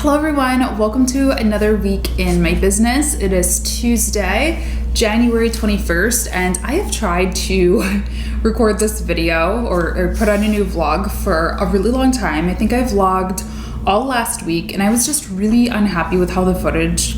Hello everyone, welcome to another week in my business. It is Tuesday, January 21st, and I have tried to record this video or put on a new vlog for a really long time. I think I vlogged all last week and I was just really unhappy with how the footage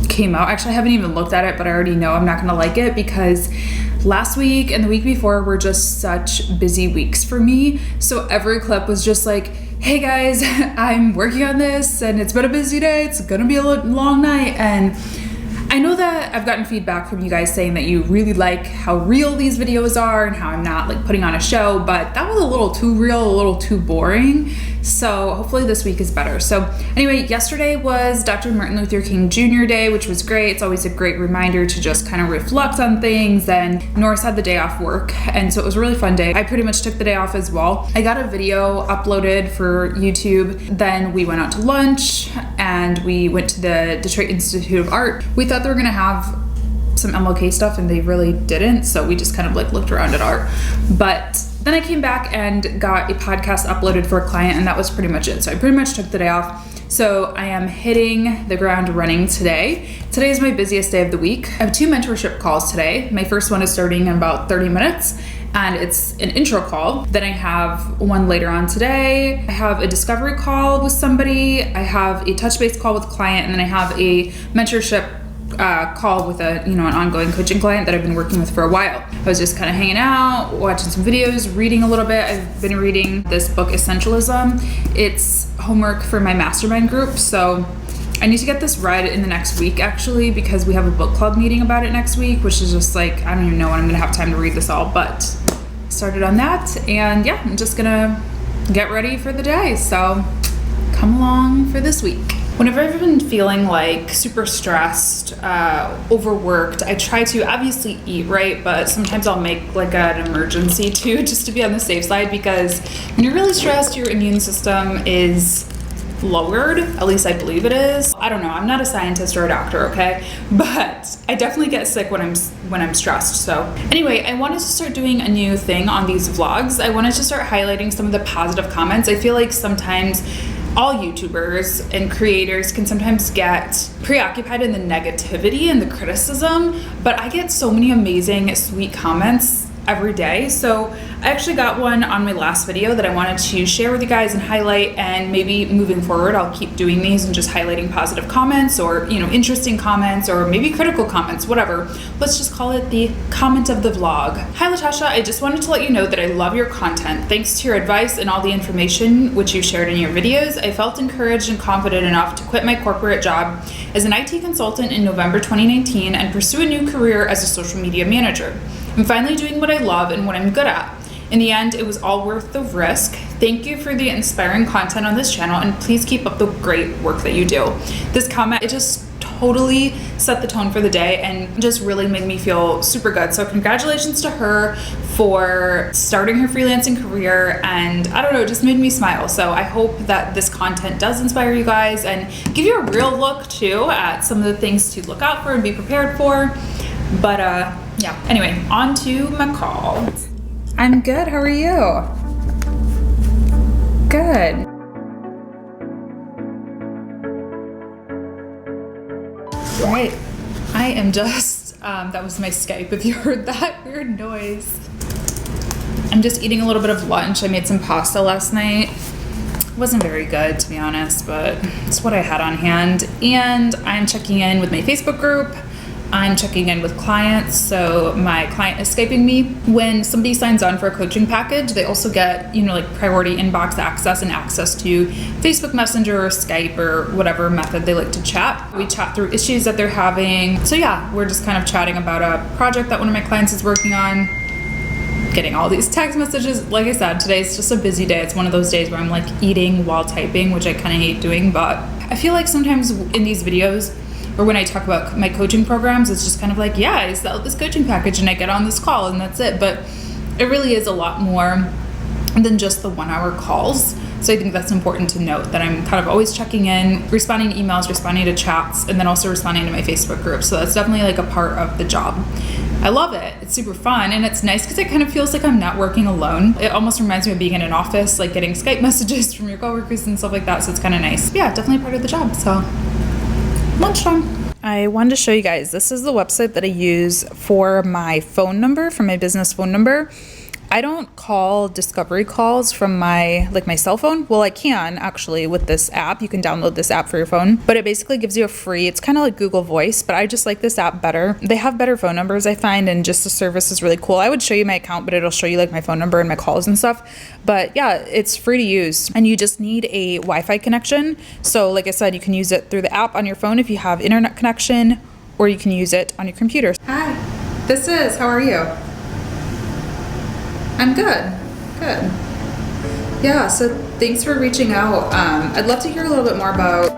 came out. Actually, I haven't even looked at it, but I already know I'm not gonna like it because last week and the week before were just such busy weeks for me. So every clip was just like, hey guys, I'm working on this and it's been a busy day. It's gonna be a long night. And I know that I've gotten feedback from you guys saying that you really like how real these videos are and how I'm not like putting on a show, but that was a little too real, a little too boring. So hopefully this week is better. So anyway, yesterday was Dr. Martin Luther King Jr. Day, which was great. It's always a great reminder to just kind of reflect on things. And Norris had the day off work, and so it was a really fun day. I pretty much took the day off as well. I got a video uploaded for YouTube. Then we went out to lunch and we went to the Detroit Institute of Art. We thought they were gonna have some MLK stuff and they really didn't. So we just kind of like looked around at art. But then I came back and got a podcast uploaded for a client, and that was pretty much it. So I pretty much took the day off. So I am hitting the ground running today. Today is my busiest day of the week. I have 2 mentorship calls today. My first one is starting in about 30 minutes. And it's an intro call. Then I have one later on today. I have a discovery call with somebody. I have a touch base call with a client, and then I have a mentorship call with an ongoing coaching client that I've been working with for a while. I was just kind of hanging out, watching some videos, reading a little bit. I've been reading this book, Essentialism. It's homework for my mastermind group. So I need to get this read in the next week actually, because we have a book club meeting about it next week, which is just like, I don't even know when I'm gonna have time to read this all, but started on that. And yeah, I'm just gonna get ready for the day. So come along for this week. Whenever I've been feeling like super stressed, overworked, I try to obviously eat right, but sometimes I'll make like an emergency too, just to be on the safe side, because when you're really stressed, your immune system is lowered. At least I believe it is. I don't know. I'm not a scientist or a doctor, okay? But I definitely get sick when I'm stressed. So anyway, I wanted to start doing a new thing on these vlogs. I wanted to start highlighting some of the positive comments. I feel like sometimes all YouTubers and creators can sometimes get preoccupied in the negativity and the criticism, but I get so many amazing, sweet comments every day. So I actually got one on my last video that I wanted to share with you guys and highlight, and maybe moving forward I'll keep doing these and just highlighting positive comments or interesting comments or maybe critical comments, whatever. Let's just call it the comment of the vlog. Hi Latasha, I just wanted to let you know that I love your content. Thanks to your advice and all the information which you shared in your videos, I felt encouraged and confident enough to quit my corporate job as an IT consultant in November 2019 and pursue a new career as a social media manager. I'm finally doing what I love and what I'm good at. In the end, it was all worth the risk. Thank you for the inspiring content on this channel, and please keep up the great work that you do. This comment, it just totally set the tone for the day and just really made me feel super good. So congratulations to her for starting her freelancing career, and I don't know, it just made me smile. So I hope that this content does inspire you guys and give you a real look too at some of the things to look out for and be prepared for. But yeah, anyway, on to my call. I'm good, how are you? Good. Right, I am just, that was my Skype if you heard that weird noise. I'm just eating a little bit of lunch. I made some pasta last night. It wasn't very good, to be honest, but it's what I had on hand. And I'm checking in with my Facebook group. I'm checking in with clients. So my client is Skyping me. When somebody signs on for a coaching package, they also get, like priority inbox access and access to Facebook Messenger or Skype or whatever method they like to chat. We chat through issues that they're having. So yeah, we're just kind of chatting about a project that one of my clients is working on. Getting all these text messages. Like I said, today's just a busy day. It's one of those days where I'm like eating while typing, which I kind of hate doing, but I feel like sometimes in these videos, or when I talk about my coaching programs, it's just kind of like, yeah, I sell this coaching package and I get on this call and that's it. But it really is a lot more than just the 1 hour calls. So I think that's important to note, that I'm kind of always checking in, responding to emails, responding to chats, and then also responding to my Facebook group. So that's definitely like a part of the job. I love it. It's super fun, and it's nice because it kind of feels like I'm not working alone. It almost reminds me of being in an office, like getting Skype messages from your coworkers and stuff like that, so it's kind of nice. Yeah, definitely part of the job, so lunchtime. I wanted to show you guys, this is the website that I use for my phone number, for my business phone number. I don't call discovery calls from my cell phone. Well, I can actually with this app. You can download this app for your phone, but it basically gives you a free, it's kind of like Google Voice, but I just like this app better. They have better phone numbers, I find, and just the service is really cool. I would show you my account, but it'll show you like my phone number and my calls and stuff. But yeah, it's free to use, and you just need a Wi-Fi connection. So like I said, you can use it through the app on your phone if you have internet connection, or you can use it on your computer. Hi, how are you? I'm good. Good. Yeah, so thanks for reaching out. I'd love to hear a little bit more about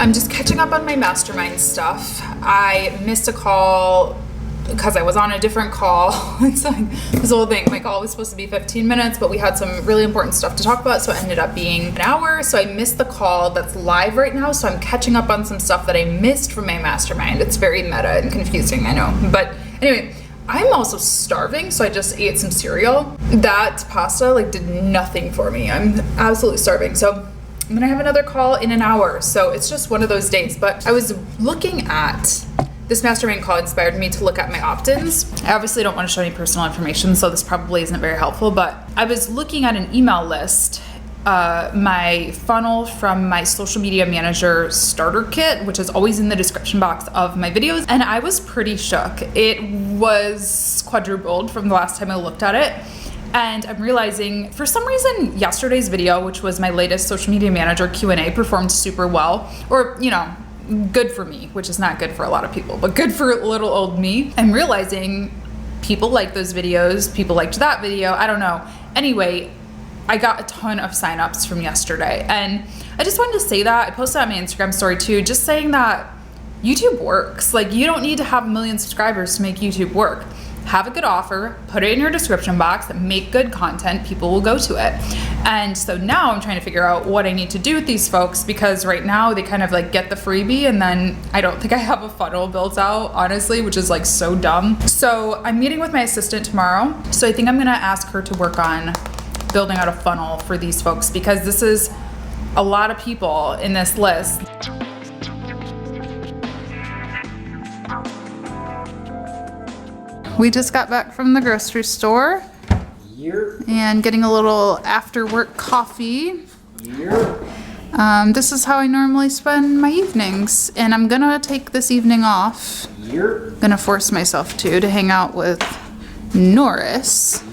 I'm just catching up on my mastermind stuff. I missed a call because I was on a different call. It's like this whole thing. My call was supposed to be 15 minutes, but we had some really important stuff to talk about, so it ended up being an hour. So I missed the call that's live right now, so I'm catching up on some stuff that I missed from my mastermind. It's very meta and confusing, I know. But anyway, I'm also starving, so I just ate some cereal. That pasta did nothing for me. I'm absolutely starving. So I'm gonna have another call in an hour, so it's just one of those days. But I was looking at this mastermind call, inspired me to look at my opt-ins. I obviously don't want to show any personal information, so this probably isn't very helpful, but I was looking at an email list, my funnel from my social media manager starter kit, which is always in the description box of my videos, and I was pretty shook. It was quadrupled from the last time I looked at it. And I'm realizing, for some reason, yesterday's video, which was my latest social media manager Q&A, performed super well. Or, good for me, which is not good for a lot of people, but good for little old me. I'm realizing people like those videos, people liked that video, I don't know. Anyway, I got a ton of signups from yesterday. And I just wanted to say that. I posted on my Instagram story too, just saying that YouTube works. You don't need to have 1 million subscribers to make YouTube work. Have a good offer, put it in your description box, make good content, people will go to it. And so now I'm trying to figure out what I need to do with these folks, because right now they kind of get the freebie, and then I don't think I have a funnel built out, honestly, which is so dumb. So I'm meeting with my assistant tomorrow. So I think I'm gonna ask her to work on building out a funnel for these folks, because this is a lot of people in this list. We just got back from the grocery store and getting a little after work coffee. This is how I normally spend my evenings, and I'm gonna take this evening off. Gonna force myself to hang out with Norris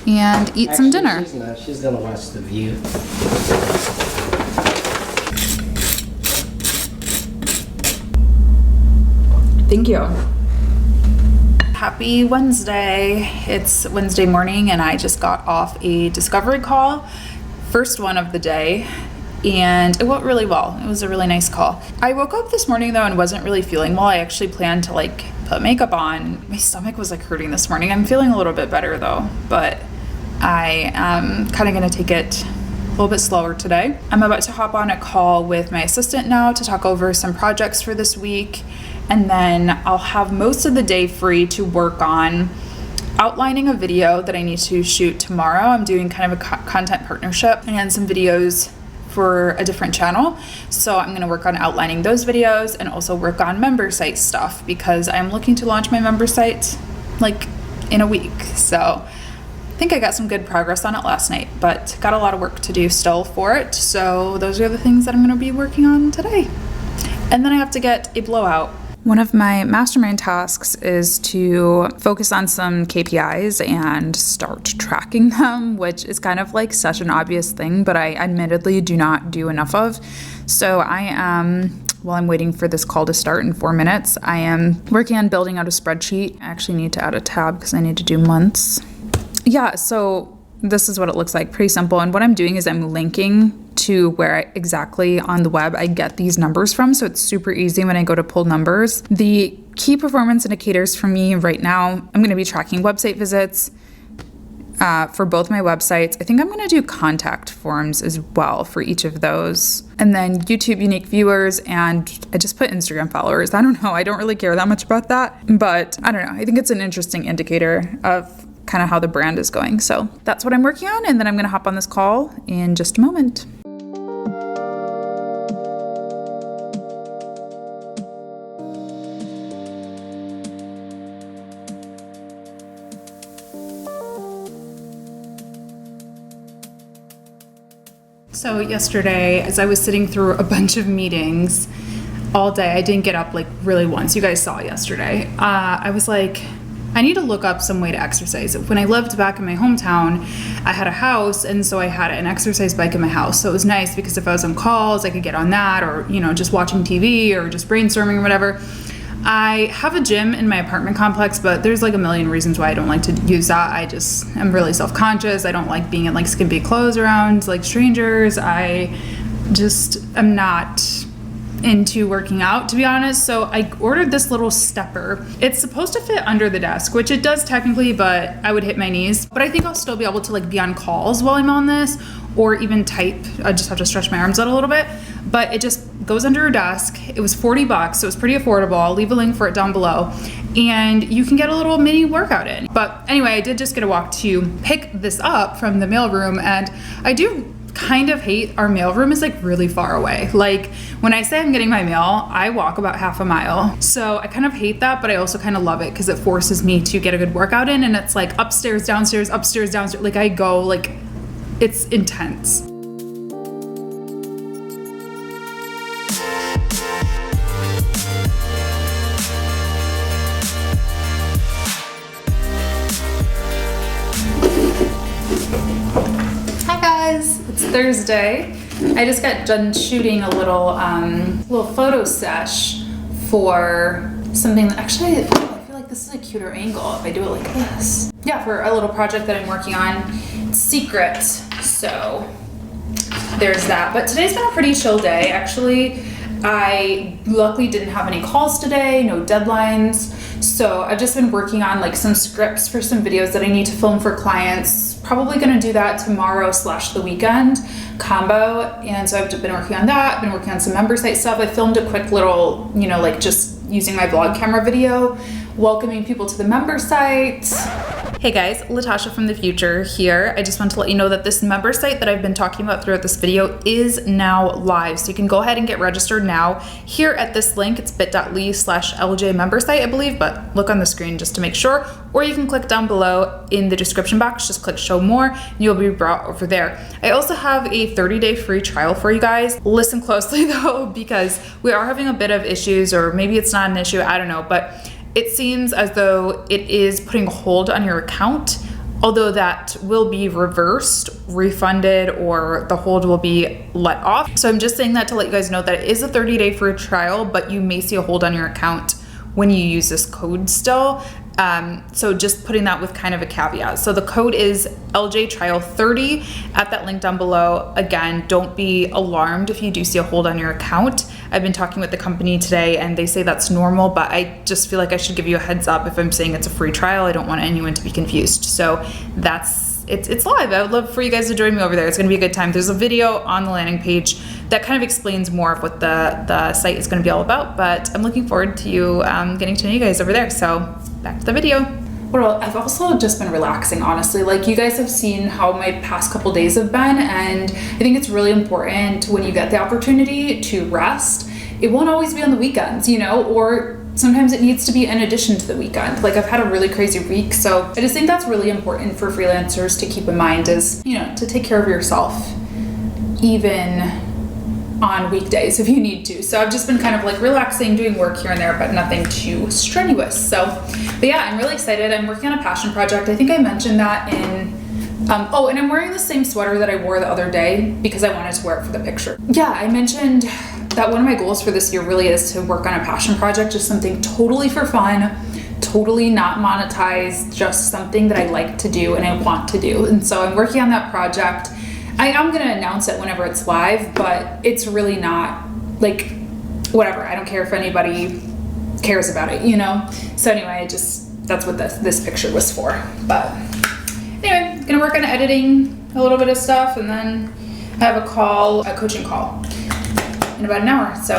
and eat some dinner. She's not. She's gonna watch The View. Thank you. Happy Wednesday. It's Wednesday morning and I just got off a discovery call, first one of the day, and it went really well. It was a really nice call. I woke up this morning though and wasn't really feeling well. I actually planned to put makeup on. My stomach was hurting this morning. I'm feeling a little bit better though, but I am kind of gonna take it a little bit slower today. I'm about to hop on a call with my assistant now to talk over some projects for this week. And then I'll have most of the day free to work on outlining a video that I need to shoot tomorrow. I'm doing kind of a content partnership and some videos for a different channel. So I'm gonna work on outlining those videos and also work on member site stuff, because I'm looking to launch my member site in a week. So I think I got some good progress on it last night, but got a lot of work to do still for it. So those are the things that I'm gonna be working on today. And then I have to get a blowout. One of my mastermind tasks is to focus on some KPIs and start tracking them, which is kind of such an obvious thing, but I admittedly do not do enough of. So while I'm waiting for this call to start in 4 minutes, I am working on building out a spreadsheet. I actually need to add a tab because I need to do months. Yeah, so this is what it looks like, pretty simple. And what I'm doing is I'm linking to where exactly on the web I get these numbers from. So it's super easy when I go to pull numbers. The key performance indicators for me right now, I'm going to be tracking website visits for both my websites. I think I'm going to do contact forms as well for each of those. And then YouTube unique viewers, and I just put Instagram followers. I don't know. I don't really care that much about that, but I don't know. I think it's an interesting indicator of kind of how the brand is going. So that's what I'm working on. And then I'm going to hop on this call in just a moment. So yesterday, as I was sitting through a bunch of meetings all day, I didn't get up like really once. You guys saw yesterday. I was like, I need to look up some way to exercise. When I lived back in my hometown, I had a house, and so I had an exercise bike in my house. So it was nice because if I was on calls, I could get on that, or, you know, just watching TV or just brainstorming or whatever. I have a gym in my apartment complex, but there's like a million reasons why I don't like to use that. I'm really self-conscious. I don't like being in like skimpy clothes around like strangers. I'm not into working out, to be honest. So I ordered this little stepper. It's supposed to fit under the desk, which it does technically, but I would hit my knees. But I think I'll still be able to like be on calls while I'm on this, or even type. I just have to stretch my arms out a little bit, but it just goes under your desk. It was $40, so it was pretty affordable. I'll leave a link for it down below, and you can get a little mini workout in. But anyway, I did just get a walk to pick this up from the mailroom, and I do kind of hate our mailroom is like really far away. Like when I say I'm getting my mail, I walk about half a mile. So I kind of hate that, but I also kind of love it because it forces me to get a good workout in, and it's like upstairs, downstairs, upstairs, downstairs. Like I go, like it's intense. It's Thursday. I just got done shooting a little photo sesh for something that actually I feel like this is a cuter angle if I do it like this. Yeah, for a little project that I'm working on. It's secret. So there's that. But today's been a pretty chill day. Actually, I luckily didn't have any calls today, no deadlines. So I've just been working on like some scripts for some videos that I need to film for clients. Probably gonna do that tomorrow / the weekend combo. And so I've been working on that. I've been working on some member site stuff. I filmed a quick little, you know, like just using my vlog camera video, welcoming people to the member site. Hey guys, Latasha from the future here. I just want to let you know that this member site that I've been talking about throughout this video is now live. So you can go ahead and get registered now here at this link. It's bit.ly/LJ member site, I believe, but look on the screen just to make sure. Or you can click down below in the description box, just click show more, and you'll be brought over there. I also have a 30-day free trial for you guys. Listen closely though, because we are having a bit of issues, or maybe it's not an issue, I don't know, but it seems as though it is putting a hold on your account, although that will be reversed, refunded, or the hold will be let off. So I'm just saying that to let you guys know that it is a 30-day free trial, but you may see a hold on your account when you use this code still. So just putting that with kind of a caveat. So the code is LJ Trial 30 at that link down below. Again, don't be alarmed if you do see a hold on your account. I've been talking with the company today and they say that's normal, but I just feel like I should give you a heads up if I'm saying it's a free trial. I don't want anyone to be confused. So it's live. I would love for you guys to join me over there. It's gonna be a good time. There's a video on the landing page that kind of explains more of what the site is gonna be all about, but I'm looking forward to you getting to know you guys over there. So back to the video. Well, I've also just been relaxing, honestly. Like you guys have seen how my past couple days have been, and I think it's really important when you get the opportunity to rest. It won't always be on the weekends, you know, or sometimes it needs to be in addition to the weekend. Like I've had a really crazy week, so I just think that's really important for freelancers to keep in mind is, you know, to take care of yourself even on weekdays if you need to. So I've just been kind of like relaxing, doing work here and there, but nothing too strenuous. So, but yeah, I'm really excited. I'm working on a passion project. I think I mentioned that in, oh, and I'm wearing the same sweater that I wore the other day because I wanted to wear it for the picture. Yeah, I mentioned that one of my goals for this year really is to work on a passion project, just something totally for fun, totally not monetized, just something that I like to do and I want to do. And so I'm working on that project. I'm gonna announce it whenever it's live, but it's really not like whatever. I don't care if anybody cares about it, you know? So anyway, that's what this picture was for. But anyway, gonna work on editing a little bit of stuff, and then I have a coaching call in about an hour, so.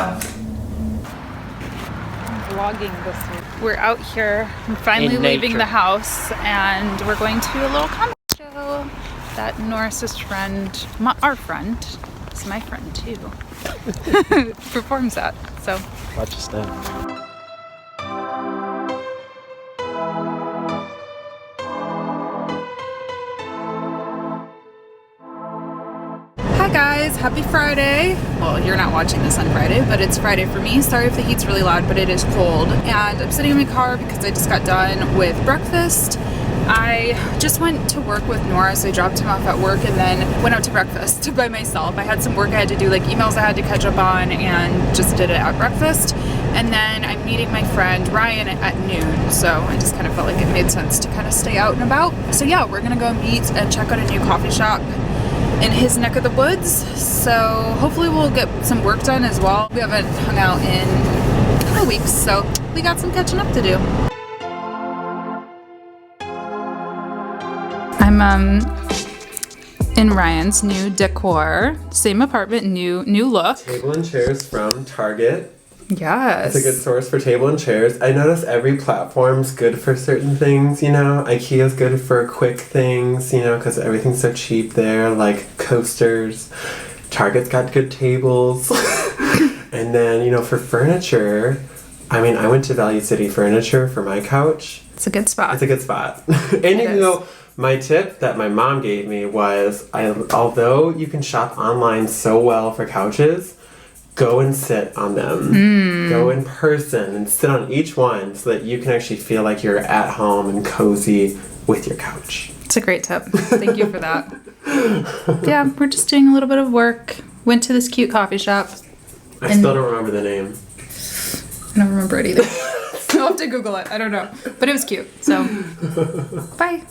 I'm vlogging this week. We're out here, I'm finally leaving the house, and we're going to a little comedy show that Norris's friend, our friend, is my friend too, performs at, so. Watch your step. Hi guys, happy Friday. Well, you're not watching this on Friday, but it's Friday for me. Sorry if the heat's really loud, but it is cold. And I'm sitting in my car because I just got done with breakfast. I just went to work with Norris. I dropped him off at work and then went out to breakfast by myself. I had some work I had to do, like emails I had to catch up on, and just did it at breakfast. And then I'm meeting my friend Ryan at noon, so I just kind of felt like it made sense to kind of stay out and about. So yeah, we're gonna go meet and check out a new coffee shop in his neck of the woods. So hopefully we'll get some work done as well. We haven't hung out in a couple weeks, so we got some catching up to do. I'm in Ryan's new decor, same apartment, new look. Table and chairs from Target. Yes. It's a good source for table and chairs. I notice every platform's good for certain things, you know. IKEA's good for quick things, you know, because everything's so cheap there, like coasters. Target's got good tables. And then, you know, for furniture, I mean, I went to Value City Furniture for my couch. It's a good spot. It's a good spot. And you can go, my tip that my mom gave me was, although you can shop online so well for couches, go and sit on them. Go in person and sit on each one so that you can actually feel like you're at home and cozy with your couch. It's a great tip. Thank you for that. Yeah, we're just doing a little bit of work. Went to this cute coffee shop. I still don't remember the name. I don't remember it either. I'll have to Google it. I don't know. But it was cute. So, bye.